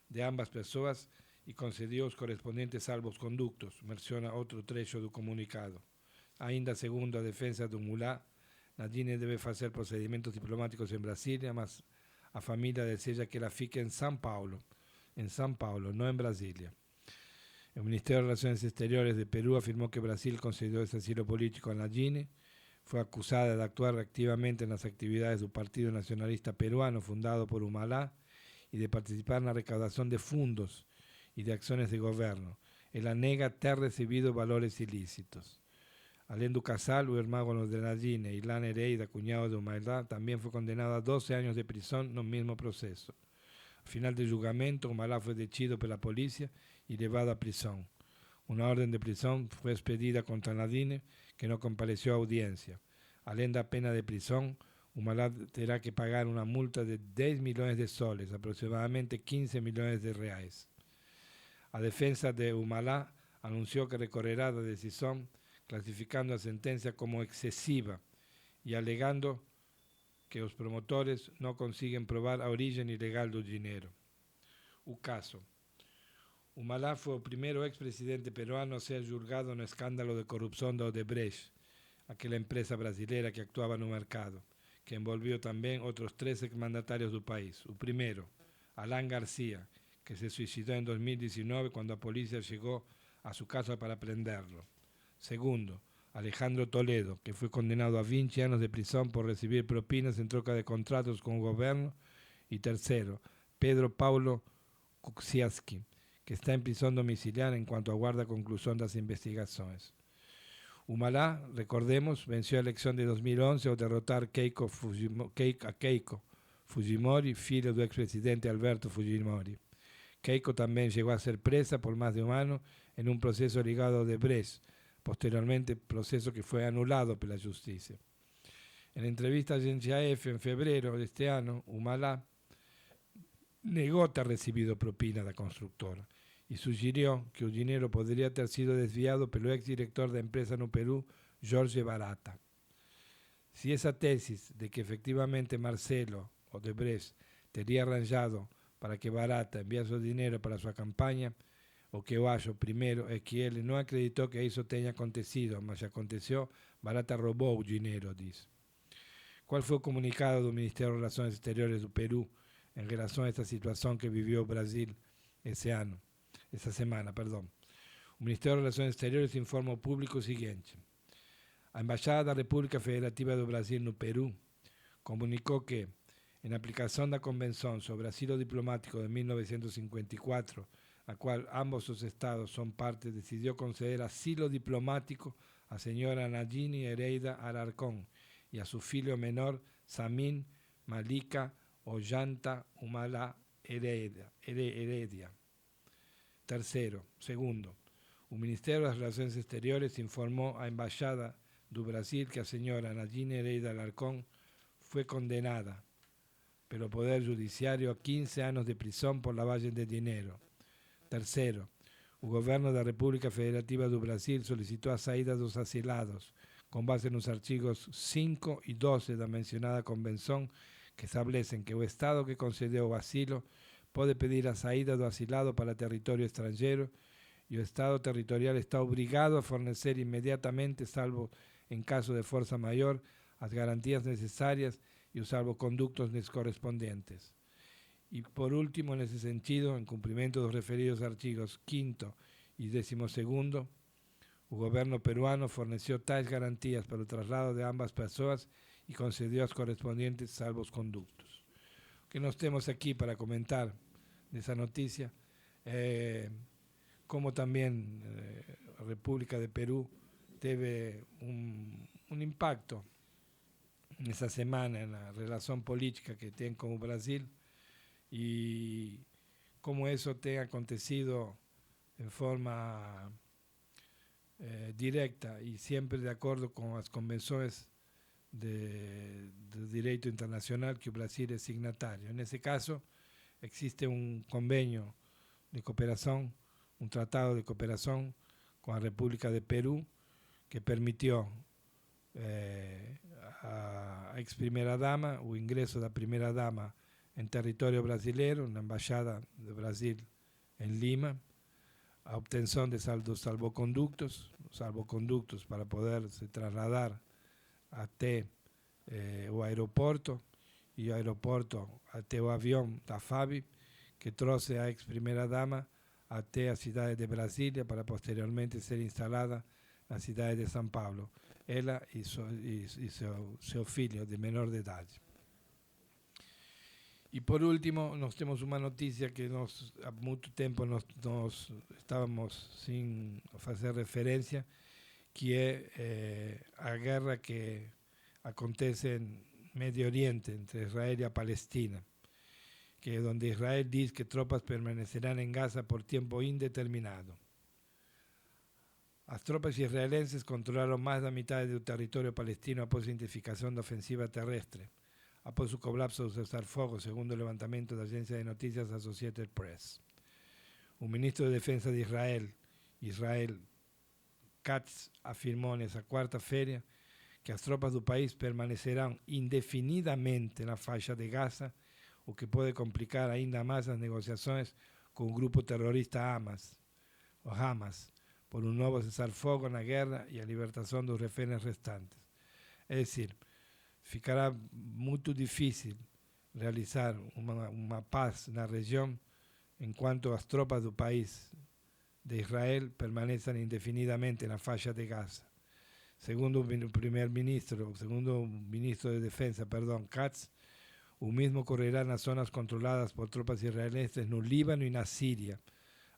A: de ambas personas y concedió los correspondientes salvoconductos, menciona otro trecho del comunicado. Ainda segundo a defensa de Humala, Nadine debe hacer procedimientos diplomáticos en Brasilia, mas a familia desea que la fique en São Paulo, no en Brasilia. El Ministerio de Relaciones Exteriores de Perú afirmó que Brasil concedió ese asilo político a Nadine. Fue acusada de actuar activamente en las actividades del Partido Nacionalista Peruano fundado por Humala y de participar en la recaudación de fondos y de acciones de gobierno. Ella nega ter recibido valores ilícitos. Além do casal, el hermano de Nadine, Ilan Heredia, cuñado de Humala, también fue condenado a 12 años de prisión en el mismo proceso. Al final del julgamento, Humala fue detenido por la policía y llevado a prisión. Una orden de prisión fue expedida contra Nadine, que no compareció a audiencia. Além da pena de prisión, Humala tendrá que pagar una multa de 10 millones de soles, aproximadamente 15 millones de reales. La defensa de Humala anunció que recorrerá la decisión clasificando la sentencia como excesiva y alegando que los promotores no consiguen probar la origen ilegal del dinero. El caso. Humala fue el primer expresidente peruano a ser juzgado en el escándalo de corrupción de Odebrecht, aquella empresa brasileña que actuaba en el mercado, que envolvió también otros 3 exmandatarios del país. El primero, Alan García, que se suicidó en 2019 cuando la policía llegó a su casa para prenderlo. Segundo, Alejandro Toledo, que fue condenado a 20 años de prisión por recibir propinas en troca de contratos con el gobierno. Y tercero, Pedro Paulo Kuczynski, que está en prisión domiciliaria en cuanto aguarda conclusión de las investigaciones. Humala, recordemos, venció la elección de 2011 al derrotar a Keiko Fujimori, filho del expresidente Alberto Fujimori. Keiko también llegó a ser presa por más de un año en un proceso ligado a Odebrecht, posteriormente proceso que fue anulado por la justicia. En entrevista a Agencia F en febrero de este año, Humala negó haber recibido propina de la constructora y sugirió que el dinero podría haber sido desviado por el exdirector de empresa en Perú, Jorge Barata. Si esa tesis de que efectivamente Marcelo Odebrecht tenía arranjado para que Barata enviase su dinero para su campaña, o que yo acho primero es que él no acreditó que eso tenga acontecido, mas aconteció, Barata robó el dinero, dice. ¿Cuál fue el comunicado del Ministerio de Relaciones Exteriores del Perú en relación a esta situación que vivió Brasil esa semana? El Ministerio de Relaciones Exteriores informa al público o siguiente. A Embaixada da República Federativa do Brasil no Perú comunicó que, en aplicación de la Convención sobre Asilo Diplomático de 1954, a cual ambos los estados son parte, decidió conceder asilo diplomático a señora Nadine Hereida Alarcón y a su filho menor, Samin Malika Ollanta Humala Heredia. Segundo, el Ministerio de las Relaciones Exteriores informó a la Embajada do Brasil que la señora Nadine Hereida Alarcón fue condenada por el Poder Judiciario a 15 años de prisión por lavagem de dinero. Tercero, el Gobierno de la República Federativa do Brasil solicitó a saída de los asilados con base en los artículos 5 y 12 de la mencionada convención que establecen que el Estado que concedió el asilo puede pedir a saída do asilado para territorio extranjero y el Estado territorial está obligado a fornecer inmediatamente, salvo en caso de fuerza mayor, las garantías necesarias y los salvoconductos correspondientes. Y por último, en ese sentido, en cumplimiento de los referidos artículos 5 y 12, el gobierno peruano forneció tales garantías para el traslado de ambas personas y concedió los correspondientes salvoconductos. Que no estemos aquí para comentar de esa noticia, como también la República de Perú tuvo un impacto en esa semana en la relación política que tiene con Brasil y cómo eso te ha acontecido en forma directa y siempre de acuerdo con las convenciones de derecho internacional que Brasil es signatario. En ese caso existe un convenio de cooperación, un tratado de cooperación con la República de Perú que permitió a ex primera dama o ingreso de la primera dama en territorio brasileño, en la Embajada de Brasil en Lima, a obtención de salvoconductos para poderse trasladar hasta el aeropuerto y el aeropuerto hasta el avión da FAB que trouxe a ex primera dama hasta la ciudad de Brasilia para posteriormente ser instalada en la ciudad de São Paulo, ella y su filho de menor de edad. Y por último, nos tenemos una noticia que a mucho tiempo nos estábamos sin hacer referencia, que es la guerra que acontece en Medio Oriente entre Israel y Palestina, que donde Israel dice que tropas permanecerán en Gaza por tiempo indeterminado. Las tropas israelenses controlaron más de la mitad del territorio palestino após la intensificación de ofensiva terrestre, após su colapso de cessar-fogo, segundo el levantamiento de la agencia de noticias Associated Press. Un ministro de Defensa de Israel Katz, afirmó en esa cuarta-feira que las tropas del país permanecerán indefinidamente en la faixa de Gaza, o que puede complicar ainda más las negociaciones con el grupo terrorista Hamas, por un nuevo cessar-fogo en la guerra y la libertación de los rehenes restantes. Es decir, ficará muy difícil realizar una paz en la región en cuanto las tropas del país de Israel permanezcan indefinidamente en la faixa de Gaza. Segundo ministro de Defensa, Katz, o mismo ocurrirá en las zonas controladas por tropas israelíes en el Líbano y en Siria.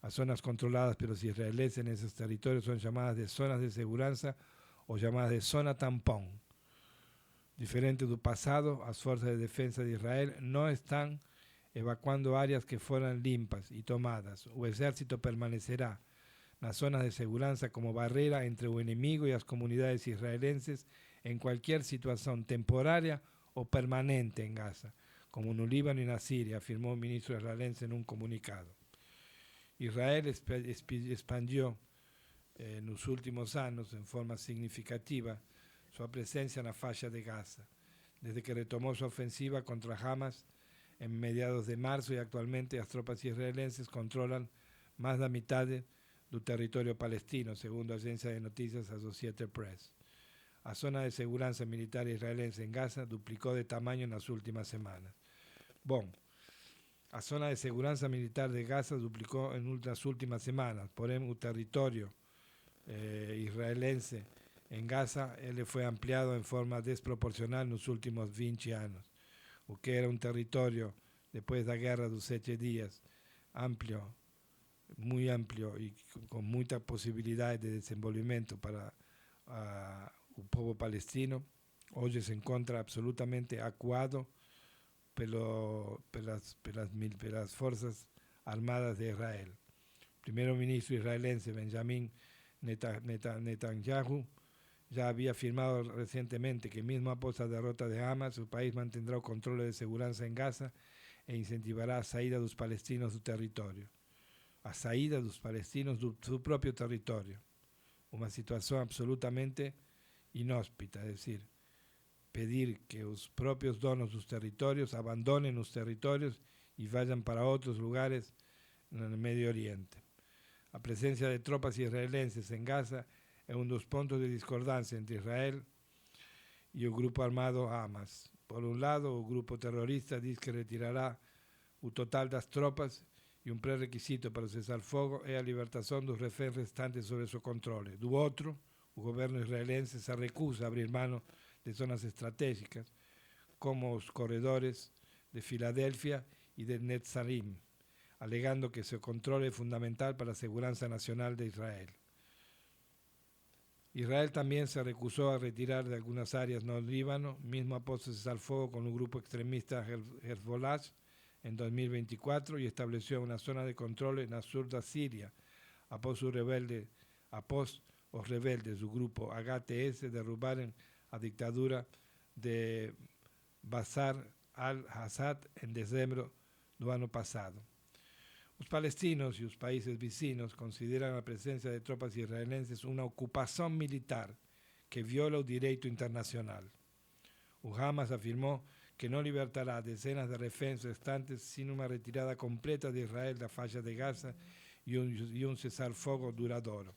A: Las zonas controladas por los israelíes en esos territorios son llamadas de zonas de seguridad o llamadas de zona tampón. Diferente del pasado, las fuerzas de defensa de Israel no están evacuando áreas que fueran limpias y tomadas. El ejército permanecerá en las zonas de seguridad como barrera entre el enemigo y las comunidades israelenses en cualquier situación temporaria o permanente en Gaza, como en el Líbano y en Siria, afirmó el ministro israelense en un comunicado. Israel expandió en los últimos años en forma significativa su presencia en la falla de Gaza, desde que retomó su ofensiva contra Hamas en mediados de marzo, y actualmente las tropas israelenses controlan más de la mitad del territorio palestino, según la agencia de noticias Associated Press. La zona de seguridad militar israelense en Gaza duplicó de tamaño en las últimas semanas. La zona de seguridad militar de Gaza duplicó en las últimas semanas, por el territorio israelense en Gaza él fue ampliado en forma desproporcional en los últimos 20 años, o que era un territorio después de la guerra de los 7 días, amplio, muy amplio y con muchas posibilidades de desenvolvimiento para el pueblo palestino. Hoy se encuentra absolutamente acuado por las fuerzas armadas de Israel. El primer ministro israelense Benjamin Netanyahu ya había afirmado recientemente que mismo após la derrota de Hamas, su país mantendrá el control de seguridad en Gaza e incentivará la salida de los palestinos de su territorio. A saída de los palestinos de su propio territorio. Una situación absolutamente inhóspita, es decir, pedir que los propios donos de los territorios abandonen los territorios y vayan para otros lugares en el Medio Oriente. La presencia de tropas israelenses en Gaza es uno de los puntos de discordancia entre Israel y el grupo armado Hamas. Por un lado, el grupo terrorista dice que retirará el total de las tropas y un prerequisito para cesar fuego es la libertación de los reféns restantes sobre su control. Do otro, el gobierno israelense se recusa a abrir mano de zonas estratégicas como los corredores de Filadelfia y de Netzarim, alegando que su control es fundamental para la seguridad nacional de Israel. Israel también se recusó a retirar de algunas áreas no Líbano, mismo após cesar fuego con un grupo extremista Hezbollah en 2024, y estableció una zona de control en el sur de Siria, após los rebeldes del grupo HTS derrubaron la dictadura de Bashar al-Assad en diciembre del año pasado. Los palestinos y los países vecinos consideran la presencia de tropas israelenses una ocupación militar que viola el derecho internacional. Hamas afirmó que no libertará decenas de reféns restantes sin una retirada completa de Israel de la falla de Gaza y un cesar fuego duradero.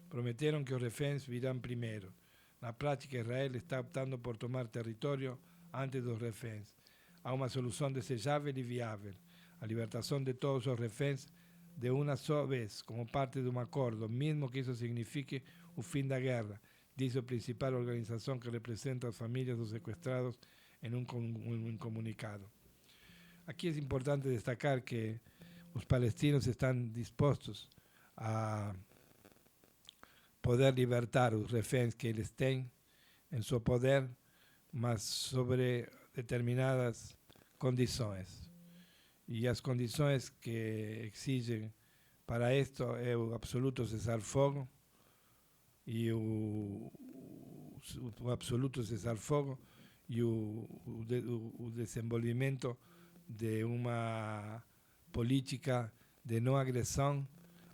A: Prometieron que los reféns virán primero. En la práctica, Israel está optando por tomar territorio antes de los reféns. Hay una solución deseable y viable: la libertación de todos los reféns de una sola vez, como parte de un acuerdo, mismo que eso signifique un fin de la guerra, dice la principal organización que representa a las familias de los secuestrados en un comunicado. Aquí es importante destacar que los palestinos están dispuestos a poder libertar los reféns que ellos tienen en su poder, mas sobre determinadas condiciones. Y las condiciones que exigen para esto es el absoluto cesar fuego y el absoluto cesar fuego y el desenvolvimiento de una política de no agresión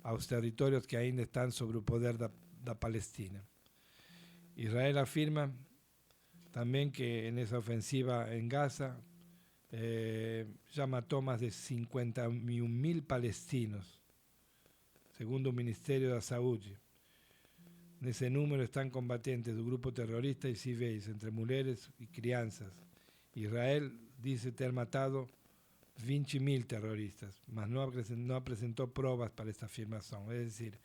A: a los territorios que ainda están sobre el poder de Palestina. Israel afirma también que en esa ofensiva en Gaza ya mató más de 51.000 palestinos, según el Ministerio de la Salud. En ese número están combatientes del grupo terrorista y civiles, entre mujeres y crianzas. Israel dice ter matado 20.000 terroristas, mas no presentó pruebas para esta afirmación. Es decir,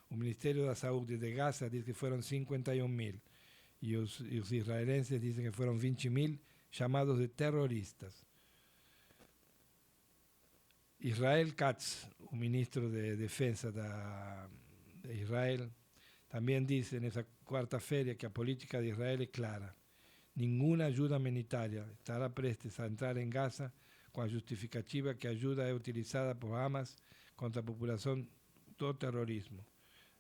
A: O Ministério da Saúde de Gaza diz que foram 51.000 e os israelenses dizem que foram 20.000 chamados de terroristas. Israel Katz, o ministro de Defensa de Israel, também disse nessa quarta-feira que a política de Israel é clara. Nenhuma ajuda humanitária estará prestes a entrar em Gaza com a justificativa que a ajuda é utilizada por Hamas contra a população do terrorismo.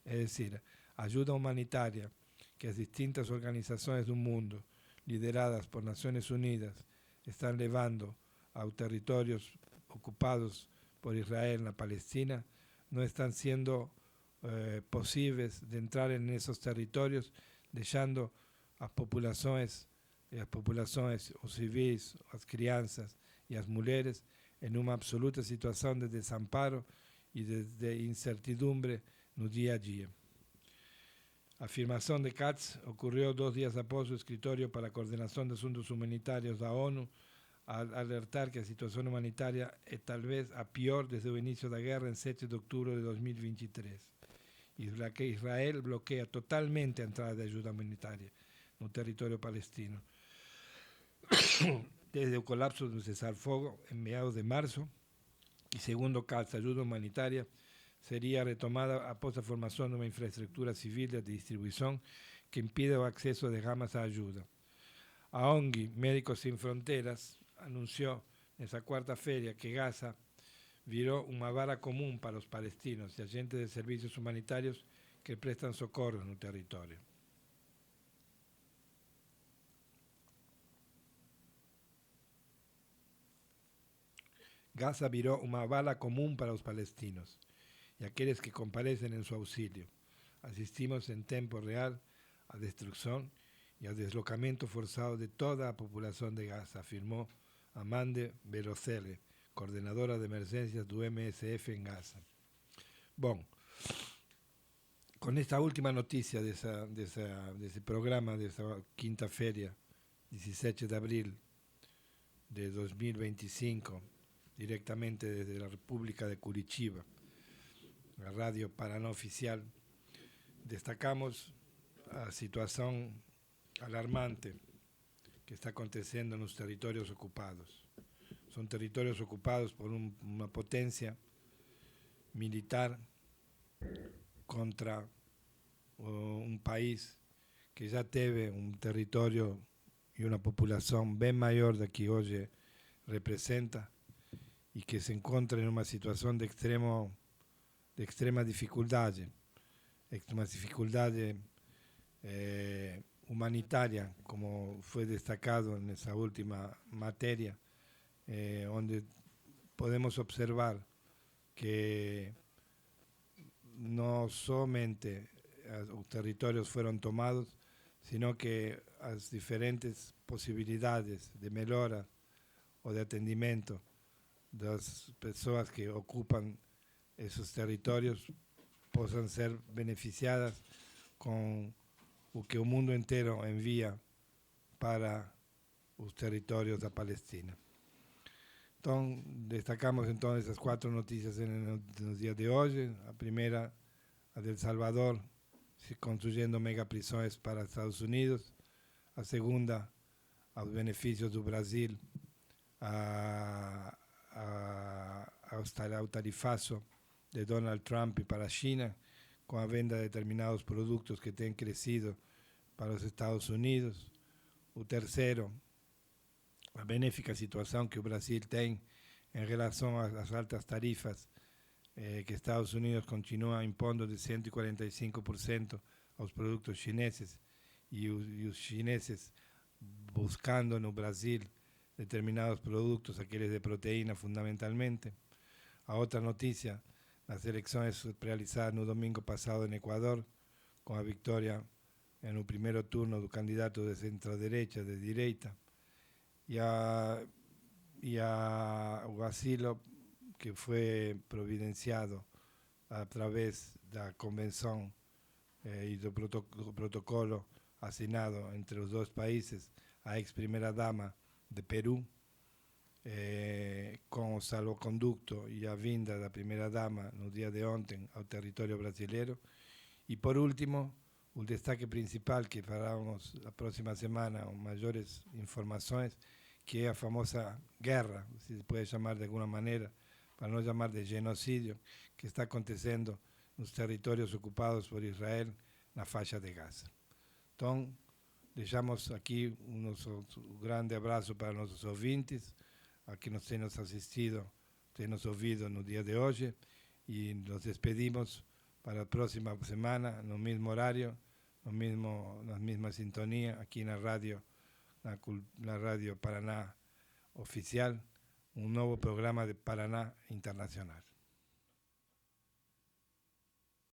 A: É decir, a ajuda humanitária que as distintas organizações do mundo, lideradas por Nações Unidas, estão levando aos territórios ocupados por Israel na Palestina, não estão sendo possíveis de entrar nesses territórios, deixando as populações, os civis, as crianças e as mulheres em uma absoluta situação de desamparo e de incertidumbre no dia a dia. A afirmação de Katz ocorreu 2 dias após o Escritório para a Coordenação de Assuntos Humanitários da ONU alertar que a situação humanitária é talvez a pior desde o início da guerra em 7 de outubro de 2023. Israel bloqueia totalmente a entrada de ajuda humanitária no território palestino. Desde o colapso do cessar-fogo em meados de março, e segundo Katz, a ajuda humanitária seria retomada após a formação de uma infraestrutura civil de distribuição que impida o acesso de Hamas à ajuda. A ONG Médicos Sem Fronteiras anunciou nessa quarta-feira que Gaza virou uma vara comum para os palestinos e agentes de serviços humanitários que prestam socorro no território. Gaza virou uma bala comum para os palestinos e aqueles que comparecem em seu auxílio. Assistimos em tempo real à destruição e ao deslocamento forçado de toda a população de Gaza, afirmou Amande Velocele, coordenadora de emergências do MSF em Gaza. Bom, com esta última notícia desse programa, dessa quinta-feira, 17 de abril de 2025, diretamente desde a República de Curitiba, a rádio Paraná Oficial, destacamos a situação alarmante que está acontecendo nos territórios ocupados. São territórios ocupados por uma potência militar contra um país que já teve um território e uma população bem maior da que hoje representa e que se encontra em uma situação de extrema dificuldade, uma dificuldade humanitária, como foi destacado nessa última matéria, onde podemos observar que não somente os territórios foram tomados, sino que as diferentes possibilidades de melhora ou de atendimento das pessoas que ocupam esses territórios possam ser beneficiadas com o que o mundo inteiro envia para os territórios da Palestina. Então, destacamos então essas 4 notícias no dia de hoje. A primeira, a de El Salvador, se construindo megaprisões para Estados Unidos. A segunda, aos benefícios do Brasil ao tarifaço de Donald Trump para a China, com a venda de determinados produtos que têm crescido para os Estados Unidos. O terceiro, a benéfica situação que o Brasil tem em relação às altas tarifas que Estados Unidos continua impondo de 145% aos produtos chineses e os chineses buscando no Brasil determinados produtos, aqueles de proteína fundamentalmente. A outra notícia, as eleições realizadas no domingo passado em Equador, com a vitória no primeiro turno do candidato de centro-direita, de direita, e o asilo que foi providenciado através da convenção e do protocolo assinado entre os dois países, a ex-primeira-dama de Peru, com o salvoconducto e a vinda da primeira-dama no dia de ontem ao território brasileiro, E por último, o destaque principal que faremos a próxima semana, com maiores informações, que é a famosa guerra, se pode chamar de alguma maneira, para não chamar de genocídio, que está acontecendo nos territórios ocupados por Israel, na faixa de Gaza. Então, deixamos aqui um grande abraço para nossos ouvintes, a que nos têm assistido, têm nos ouvido no dia de hoje, e nos despedimos para a próxima semana, no mesmo horário, na mesma sintonia, aqui na rádio Paraná Oficial, um novo programa de Paraná Internacional.